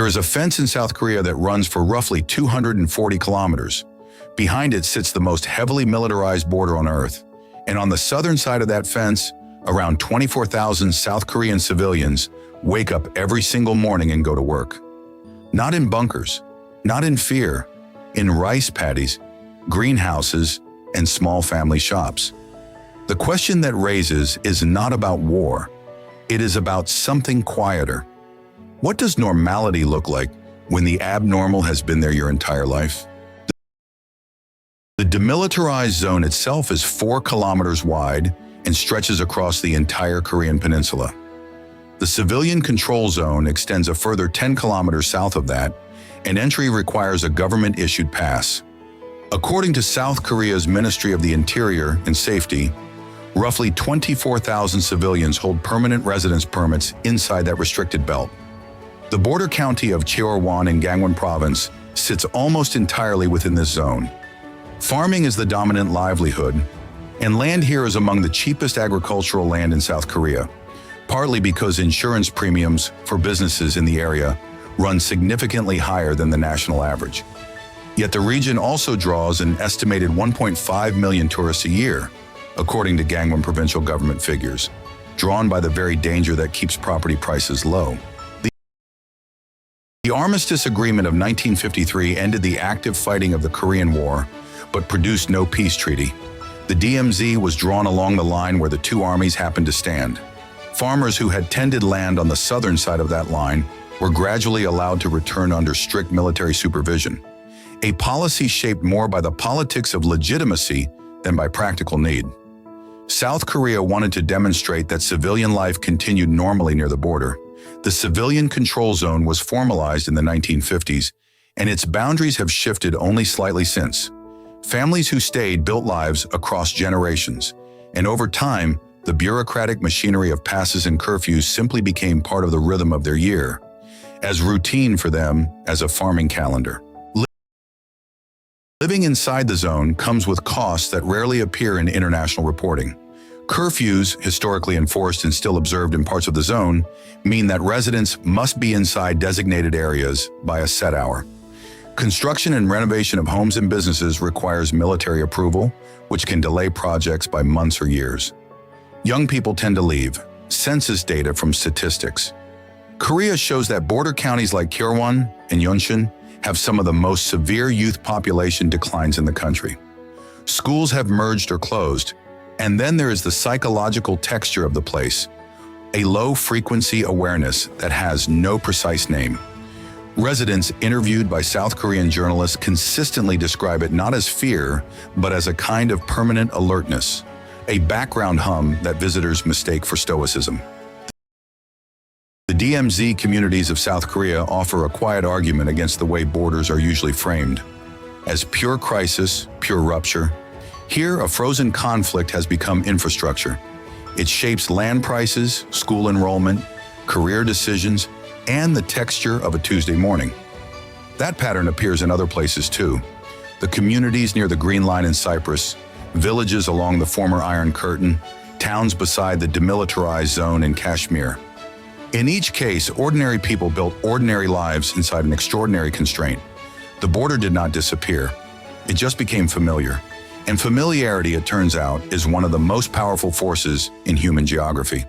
There is a fence in South Korea that runs for roughly 240 kilometers. Behind it sits the most heavily militarized border on Earth. And on the southern side of that fence, around 24,000 South Korean civilians wake up every single morning and go to work. Not in bunkers, not in fear, in rice paddies, greenhouses, and small family shops. The question that raises is not about war. It is about something quieter. What does normality look like when the abnormal has been there your entire life? The demilitarized zone itself is 4 kilometers wide and stretches across the entire Korean peninsula. The civilian control zone extends a further 10 kilometers south of that, and entry requires a government-issued pass. According to South Korea's Ministry of the Interior and Safety, roughly 24,000 civilians hold permanent residence permits inside that restricted belt. The border county of Cheorwon in Gangwon Province sits almost entirely within this zone. Farming is the dominant livelihood, and land here is among the cheapest agricultural land in South Korea, partly because insurance premiums for businesses in the area run significantly higher than the national average. Yet the region also draws an estimated 1.5 million tourists a year, according to Gangwon Provincial Government figures, drawn by the very danger that keeps property prices low. The Armistice Agreement of 1953 ended the active fighting of the Korean War, but produced no peace treaty. The DMZ was drawn along the line where the two armies happened to stand. Farmers who had tended land on the southern side of that line were gradually allowed to return under strict military supervision, a policy shaped more by the politics of legitimacy than by practical need. South Korea wanted to demonstrate that civilian life continued normally near the border. The civilian control zone was formalized in the 1950s, and its boundaries have shifted only slightly since. Families who stayed built lives across generations, and over time, the bureaucratic machinery of passes and curfews simply became part of the rhythm of their year, as routine for them as a farming calendar. Living inside the zone comes with costs that rarely appear in international reporting. Curfews, historically enforced and still observed in parts of the zone, mean that residents must be inside designated areas by a set hour. Construction and renovation of homes and businesses requires military approval, which can delay projects by months or years. Young people tend to leave. Census data from statistics. Korea shows that border counties like Cheorwon and Yeoncheon have some of the most severe youth population declines in the country. Schools have merged or closed, and then there is the psychological texture of the place, a low-frequency awareness that has no precise name. Residents interviewed by South Korean journalists consistently describe it not as fear, but as a kind of permanent alertness, a background hum that visitors mistake for stoicism. The DMZ communities of South Korea offer a quiet argument against the way borders are usually framed. As pure crisis, pure rupture, here a frozen conflict has become infrastructure. It shapes land prices, school enrollment, career decisions, and the texture of a Tuesday morning. That pattern appears in other places too. The communities near the Green Line in Cyprus, villages along the former Iron Curtain, towns beside the demilitarized zone in Kashmir. In each case, ordinary people built ordinary lives inside an extraordinary constraint. The border did not disappear. It just became familiar. And familiarity, it turns out, is one of the most powerful forces in human geography.